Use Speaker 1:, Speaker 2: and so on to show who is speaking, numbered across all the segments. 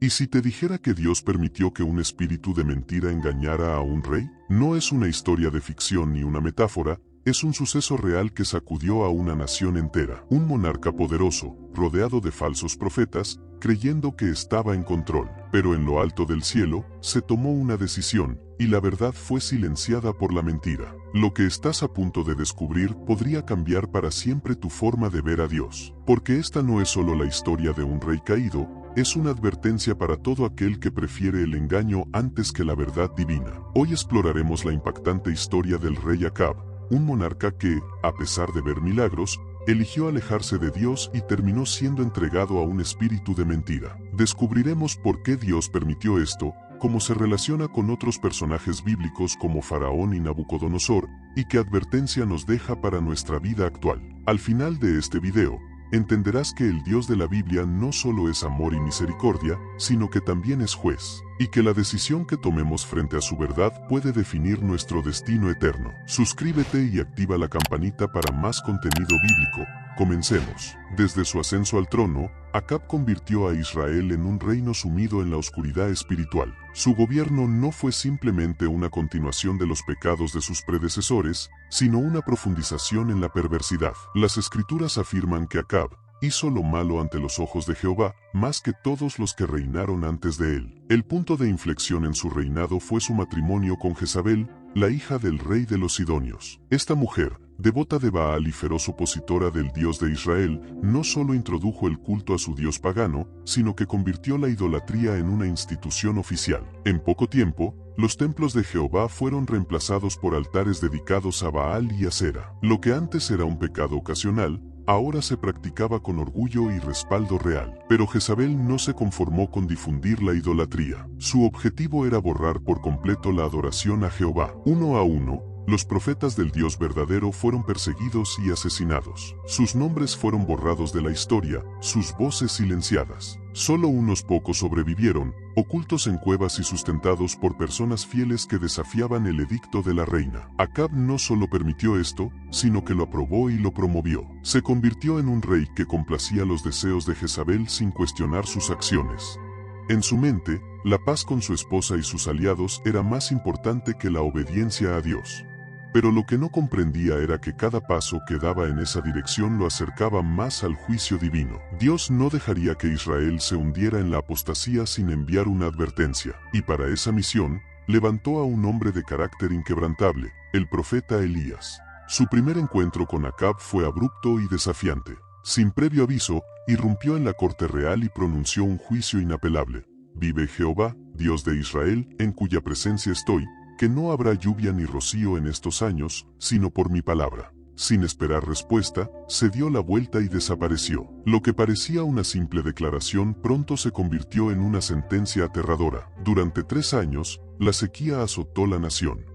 Speaker 1: ¿Y si te dijera que Dios permitió que un espíritu de mentira engañara a un rey? No es una historia de ficción ni una metáfora, es un suceso real que sacudió a una nación entera. Un monarca poderoso, rodeado de falsos profetas, creyendo que estaba en control. Pero en lo alto del cielo, se tomó una decisión, y la verdad fue silenciada por la mentira. Lo que estás a punto de descubrir podría cambiar para siempre tu forma de ver a Dios. Porque esta no es solo la historia de un rey caído, es una advertencia para todo aquel que prefiere el engaño antes que la verdad divina. Hoy exploraremos la impactante historia del rey Acab, un monarca que, a pesar de ver milagros, eligió alejarse de Dios y terminó siendo entregado a un espíritu de mentira. Descubriremos por qué Dios permitió esto, cómo se relaciona con otros personajes bíblicos como Faraón y Nabucodonosor, y qué advertencia nos deja para nuestra vida actual. Al final de este video, entenderás que el Dios de la Biblia no solo es amor y misericordia, sino que también es juez, y que la decisión que tomemos frente a su verdad puede definir nuestro destino eterno. Suscríbete y activa la campanita para más contenido bíblico. Comencemos. Desde su ascenso al trono, Acab convirtió a Israel en un reino sumido en la oscuridad espiritual. Su gobierno no fue simplemente una continuación de los pecados de sus predecesores, sino una profundización en la perversidad. Las escrituras afirman que Acab hizo lo malo ante los ojos de Jehová, más que todos los que reinaron antes de él. El punto de inflexión en su reinado fue su matrimonio con Jezabel, la hija del rey de los Sidonios. Esta mujer, devota de Baal y feroz opositora del Dios de Israel, no solo introdujo el culto a su Dios pagano, sino que convirtió la idolatría en una institución oficial. En poco tiempo, los templos de Jehová fueron reemplazados por altares dedicados a Baal y Acera. Lo que antes era un pecado ocasional, ahora se practicaba con orgullo y respaldo real. Pero Jezabel no se conformó con difundir la idolatría. Su objetivo era borrar por completo la adoración a Jehová. Uno a uno, los profetas del Dios verdadero fueron perseguidos y asesinados. Sus nombres fueron borrados de la historia, sus voces silenciadas. Solo unos pocos sobrevivieron, ocultos en cuevas y sustentados por personas fieles que desafiaban el edicto de la reina. Acab no solo permitió esto, sino que lo aprobó y lo promovió. Se convirtió en un rey que complacía los deseos de Jezabel sin cuestionar sus acciones. En su mente, la paz con su esposa y sus aliados era más importante que la obediencia a Dios. Pero lo que no comprendía era que cada paso que daba en esa dirección lo acercaba más al juicio divino. Dios no dejaría que Israel se hundiera en la apostasía sin enviar una advertencia, y para esa misión, levantó a un hombre de carácter inquebrantable, el profeta Elías. Su primer encuentro con Acab fue abrupto y desafiante. Sin previo aviso, irrumpió en la corte real y pronunció un juicio inapelable. Vive Jehová, Dios de Israel, en cuya presencia estoy, que no habrá lluvia ni rocío en estos años, sino por mi palabra. Sin esperar respuesta, se dio la vuelta y desapareció. Lo que parecía una simple declaración pronto se convirtió en una sentencia aterradora. Durante 3 años, la sequía azotó la nación.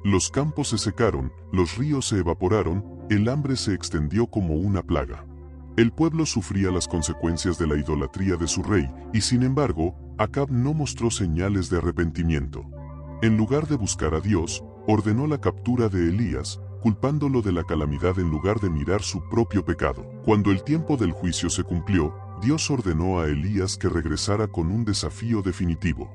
Speaker 1: Los campos se secaron, los ríos se evaporaron, el hambre se extendió como una plaga. El pueblo sufría las consecuencias de la idolatría de su rey, y sin embargo, Acab no mostró señales de arrepentimiento. En lugar de buscar a Dios, ordenó la captura de Elías, culpándolo de la calamidad en lugar de mirar su propio pecado. Cuando el tiempo del juicio se cumplió, Dios ordenó a Elías que regresara con un desafío definitivo.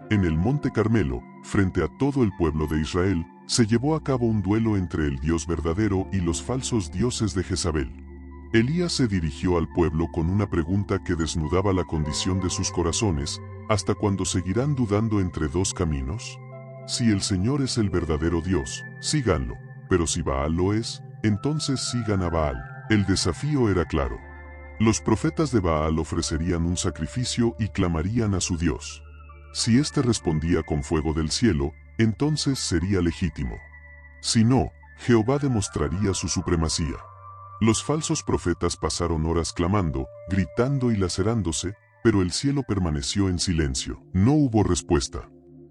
Speaker 1: En el Monte Carmelo, frente a todo el pueblo de Israel, se llevó a cabo un duelo entre el Dios verdadero y los falsos dioses de Jezabel. Elías se dirigió al pueblo con una pregunta que desnudaba la condición de sus corazones: ¿hasta cuándo seguirán dudando entre dos caminos? Si el Señor es el verdadero Dios, síganlo, pero si Baal lo es, entonces sigan a Baal. El desafío era claro. Los profetas de Baal ofrecerían un sacrificio y clamarían a su Dios. Si éste respondía con fuego del cielo, entonces sería legítimo. Si no, Jehová demostraría su supremacía. Los falsos profetas pasaron horas clamando, gritando y lacerándose, pero el cielo permaneció en silencio. No hubo respuesta.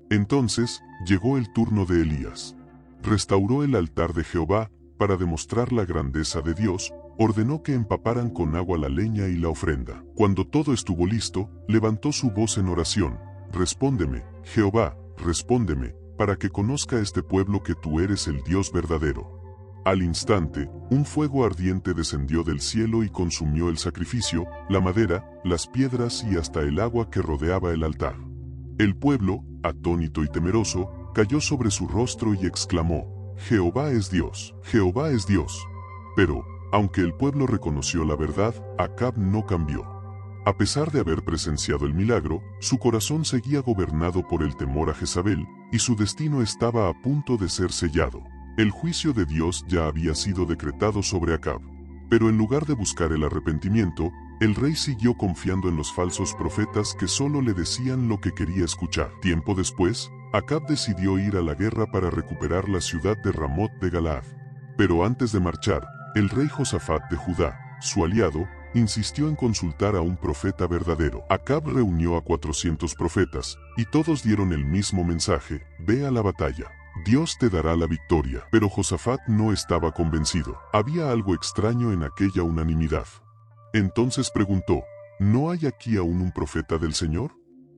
Speaker 1: Entonces, llegó el turno de Elías. Restauró el altar de Jehová, para demostrar la grandeza de Dios, ordenó que empaparan con agua la leña y la ofrenda. Cuando todo estuvo listo, levantó su voz en oración: Respóndeme, Jehová, respóndeme, para que conozca este pueblo que tú eres el Dios verdadero. Al instante, un fuego ardiente descendió del cielo y consumió el sacrificio, la madera, las piedras y hasta el agua que rodeaba el altar. El pueblo, atónito y temeroso, cayó sobre su rostro y exclamó: Jehová es Dios, Jehová es Dios. Pero, aunque el pueblo reconoció la verdad, Acab no cambió. A pesar de haber presenciado el milagro, su corazón seguía gobernado por el temor a Jezabel, y su destino estaba a punto de ser sellado. El juicio de Dios ya había sido decretado sobre Acab. Pero en lugar de buscar el arrepentimiento, el rey siguió confiando en los falsos profetas que solo le decían lo que quería escuchar. Tiempo después, Acab decidió ir a la guerra para recuperar la ciudad de Ramot de Galaad. Pero antes de marchar, el rey Josafat de Judá, su aliado, insistió en consultar a un profeta verdadero. Acab reunió a 400 profetas, y todos dieron el mismo mensaje: ve a la batalla. Dios te dará la victoria. Pero Josafat no estaba convencido. Había algo extraño en aquella unanimidad. Entonces preguntó: ¿no hay aquí aún un profeta del Señor?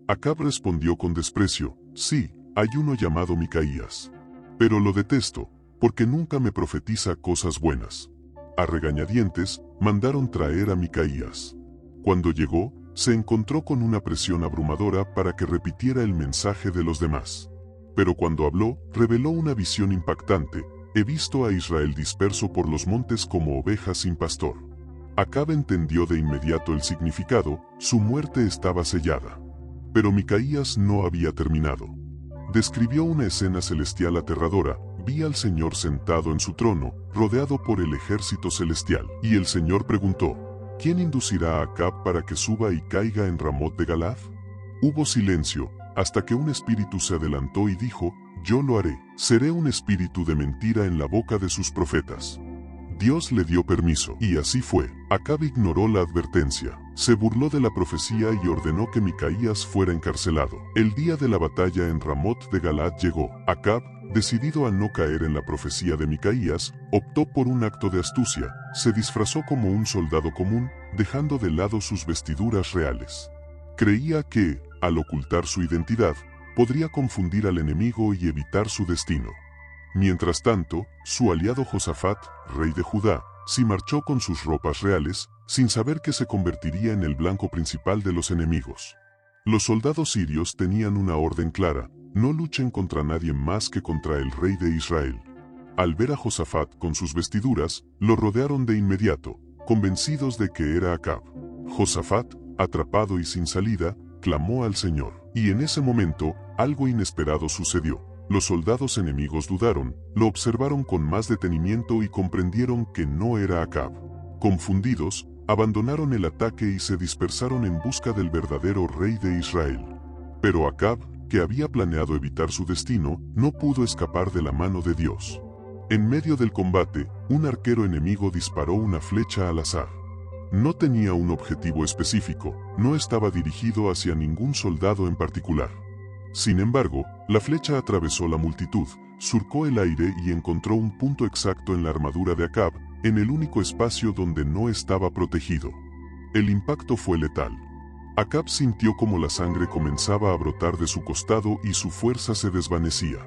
Speaker 1: Acab respondió con desprecio: sí, hay uno llamado Micaías. Pero lo detesto, porque nunca me profetiza cosas buenas. A regañadientes, mandaron traer a Micaías. Cuando llegó, se encontró con una presión abrumadora para que repitiera el mensaje de los demás. Pero cuando habló, reveló una visión impactante: he visto a Israel disperso por los montes como ovejas sin pastor. Acab entendió de inmediato el significado: su muerte estaba sellada. Pero Micaías no había terminado. Describió una escena celestial aterradora: vi al Señor sentado en su trono, rodeado por el ejército celestial. Y el Señor preguntó: ¿quién inducirá a Acab para que suba y caiga en Ramot de Galaad? Hubo silencio, hasta que un espíritu se adelantó y dijo: yo lo haré. Seré un espíritu de mentira en la boca de sus profetas. Dios le dio permiso, y así fue. Acab ignoró la advertencia, se burló de la profecía y ordenó que Micaías fuera encarcelado. El día de la batalla en Ramot de Galaad llegó. Acab, decidido a no caer en la profecía de Micaías, optó por un acto de astucia: se disfrazó como un soldado común, dejando de lado sus vestiduras reales. Creía que, al ocultar su identidad, podría confundir al enemigo y evitar su destino. Mientras tanto, su aliado Josafat, rey de Judá, se marchó con sus ropas reales, sin saber que se convertiría en el blanco principal de los enemigos. Los soldados sirios tenían una orden clara: no luchen contra nadie más que contra el rey de Israel. Al ver a Josafat con sus vestiduras, lo rodearon de inmediato, convencidos de que era Acab. Josafat, atrapado y sin salida, clamó al Señor. Y en ese momento, algo inesperado sucedió. Los soldados enemigos dudaron, lo observaron con más detenimiento y comprendieron que no era Acab. Confundidos, abandonaron el ataque y se dispersaron en busca del verdadero rey de Israel. Pero Acab, que había planeado evitar su destino, no pudo escapar de la mano de Dios. En medio del combate, un arquero enemigo disparó una flecha al azar. No tenía un objetivo específico, no estaba dirigido hacia ningún soldado en particular. Sin embargo, la flecha atravesó la multitud, surcó el aire y encontró un punto exacto en la armadura de Acab, en el único espacio donde no estaba protegido. El impacto fue letal. Acab sintió como la sangre comenzaba a brotar de su costado y su fuerza se desvanecía.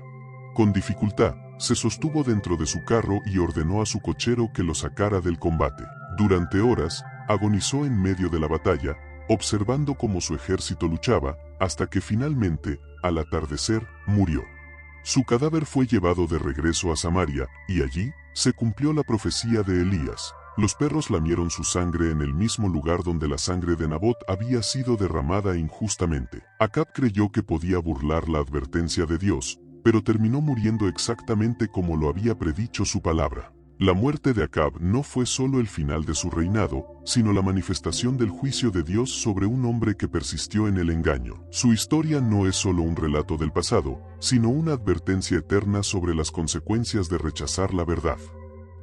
Speaker 1: Con dificultad, se sostuvo dentro de su carro y ordenó a su cochero que lo sacara del combate. Durante horas, agonizó en medio de la batalla, observando cómo su ejército luchaba, hasta que finalmente, al atardecer, murió. Su cadáver fue llevado de regreso a Samaria, y allí se cumplió la profecía de Elías. Los perros lamieron su sangre en el mismo lugar donde la sangre de Nabot había sido derramada injustamente. Acab creyó que podía burlar la advertencia de Dios, pero terminó muriendo exactamente como lo había predicho su palabra. La muerte de Acab no fue solo el final de su reinado, sino la manifestación del juicio de Dios sobre un hombre que persistió en el engaño. Su historia no es solo un relato del pasado, sino una advertencia eterna sobre las consecuencias de rechazar la verdad.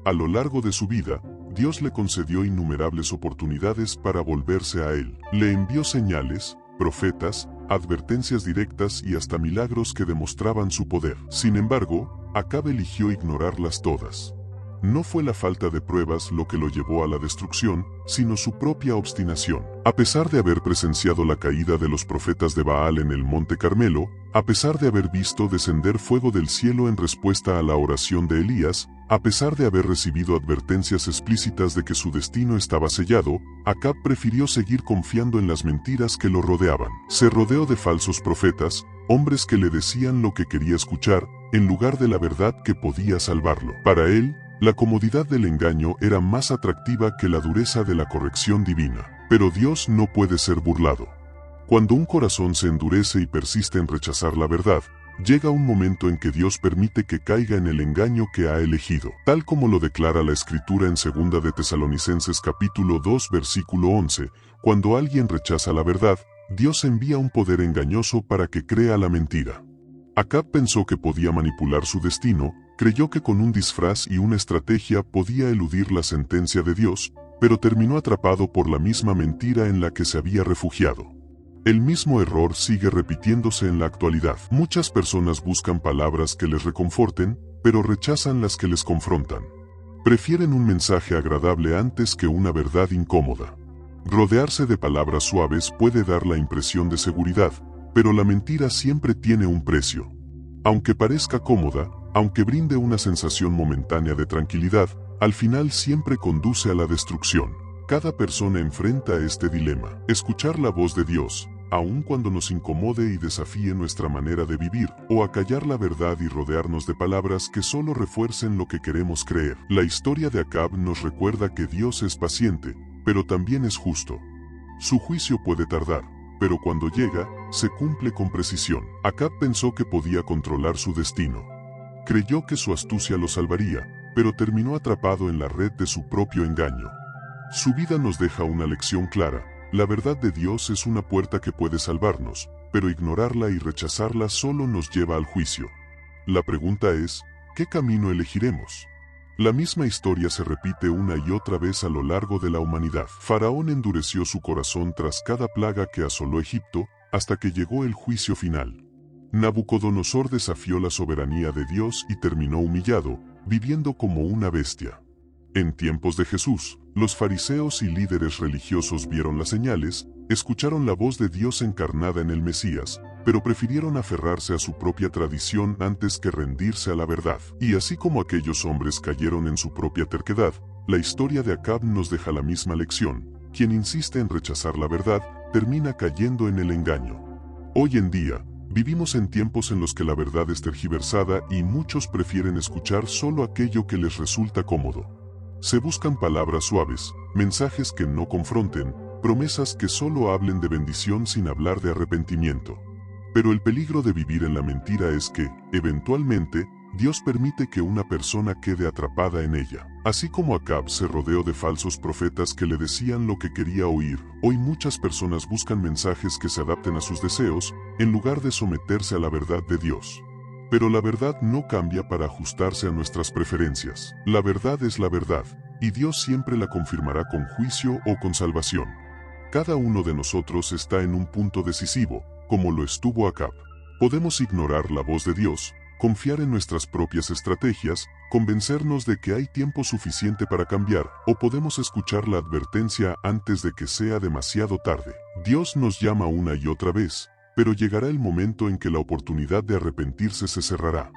Speaker 1: A lo largo de su vida, Dios le concedió innumerables oportunidades para volverse a Él. Le envió señales, profetas, advertencias directas y hasta milagros que demostraban su poder. Sin embargo, Acab eligió ignorarlas todas. No fue la falta de pruebas lo que lo llevó a la destrucción, sino su propia obstinación. A pesar de haber presenciado la caída de los profetas de Baal en el Monte Carmelo, a pesar de haber visto descender fuego del cielo en respuesta a la oración de Elías, A pesar de haber recibido advertencias explícitas de que su destino estaba sellado, Acab prefirió seguir confiando en las mentiras que lo rodeaban. Se rodeó de falsos profetas, hombres que le decían lo que quería escuchar, en lugar de la verdad que podía salvarlo. Para él, la comodidad del engaño era más atractiva que la dureza de la corrección divina. Pero Dios no puede ser burlado. Cuando un corazón se endurece y persiste en rechazar la verdad, llega un momento en que Dios permite que caiga en el engaño que ha elegido. Tal como lo declara la Escritura en 2 de Tesalonicenses capítulo 2 versículo 11, cuando alguien rechaza la verdad, Dios envía un poder engañoso para que crea la mentira. Acab pensó que podía manipular su destino, creyó que con un disfraz y una estrategia podía eludir la sentencia de Dios, pero terminó atrapado por la misma mentira en la que se había refugiado. El mismo error sigue repitiéndose en la actualidad. Muchas personas buscan palabras que les reconforten, pero rechazan las que les confrontan. Prefieren un mensaje agradable antes que una verdad incómoda. Rodearse de palabras suaves puede dar la impresión de seguridad, pero la mentira siempre tiene un precio. Aunque parezca cómoda, aunque brinde una sensación momentánea de tranquilidad, al final siempre conduce a la destrucción. Cada persona enfrenta este dilema: escuchar la voz de Dios, aun cuando nos incomode y desafíe nuestra manera de vivir, o acallar la verdad y rodearnos de palabras que solo refuercen lo que queremos creer. La historia de Acab nos recuerda que Dios es paciente, pero también es justo. Su juicio puede tardar, pero cuando llega, se cumple con precisión. Acab pensó que podía controlar su destino. Creyó que su astucia lo salvaría, pero terminó atrapado en la red de su propio engaño. Su vida nos deja una lección clara: la verdad de Dios es una puerta que puede salvarnos, pero ignorarla y rechazarla solo nos lleva al juicio. La pregunta es, ¿qué camino elegiremos? La misma historia se repite una y otra vez a lo largo de la humanidad. Faraón endureció su corazón tras cada plaga que asoló Egipto, hasta que llegó el juicio final. Nabucodonosor desafió la soberanía de Dios y terminó humillado, viviendo como una bestia. En tiempos de Jesús, los fariseos y líderes religiosos vieron las señales, escucharon la voz de Dios encarnada en el Mesías, pero prefirieron aferrarse a su propia tradición antes que rendirse a la verdad. Y así como aquellos hombres cayeron en su propia terquedad, la historia de Acab nos deja la misma lección: quien insiste en rechazar la verdad, termina cayendo en el engaño. Hoy en día, vivimos en tiempos en los que la verdad es tergiversada y muchos prefieren escuchar solo aquello que les resulta cómodo. Se buscan palabras suaves, mensajes que no confronten, promesas que solo hablen de bendición sin hablar de arrepentimiento. Pero el peligro de vivir en la mentira es que, eventualmente, Dios permite que una persona quede atrapada en ella. Así como Acab se rodeó de falsos profetas que le decían lo que quería oír, hoy muchas personas buscan mensajes que se adapten a sus deseos, en lugar de someterse a la verdad de Dios. Pero la verdad no cambia para ajustarse a nuestras preferencias. La verdad es la verdad, y Dios siempre la confirmará con juicio o con salvación. Cada uno de nosotros está en un punto decisivo, como lo estuvo Acab. Podemos ignorar la voz de Dios, confiar en nuestras propias estrategias, convencernos de que hay tiempo suficiente para cambiar, o podemos escuchar la advertencia antes de que sea demasiado tarde. Dios nos llama una y otra vez, pero llegará el momento en que la oportunidad de arrepentirse se cerrará.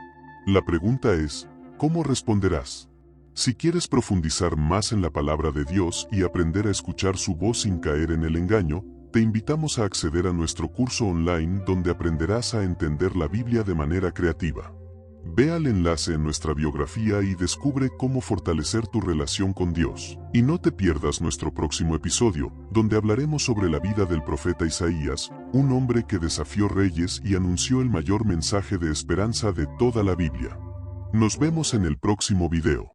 Speaker 1: La pregunta es, ¿cómo responderás? Si quieres profundizar más en la palabra de Dios y aprender a escuchar su voz sin caer en el engaño, te invitamos a acceder a nuestro curso online donde aprenderás a entender la Biblia de manera creativa. Ve al enlace en nuestra biografía y descubre cómo fortalecer tu relación con Dios. Y no te pierdas nuestro próximo episodio, donde hablaremos sobre la vida del profeta Isaías, un hombre que desafió reyes y anunció el mayor mensaje de esperanza de toda la Biblia. Nos vemos en el próximo video.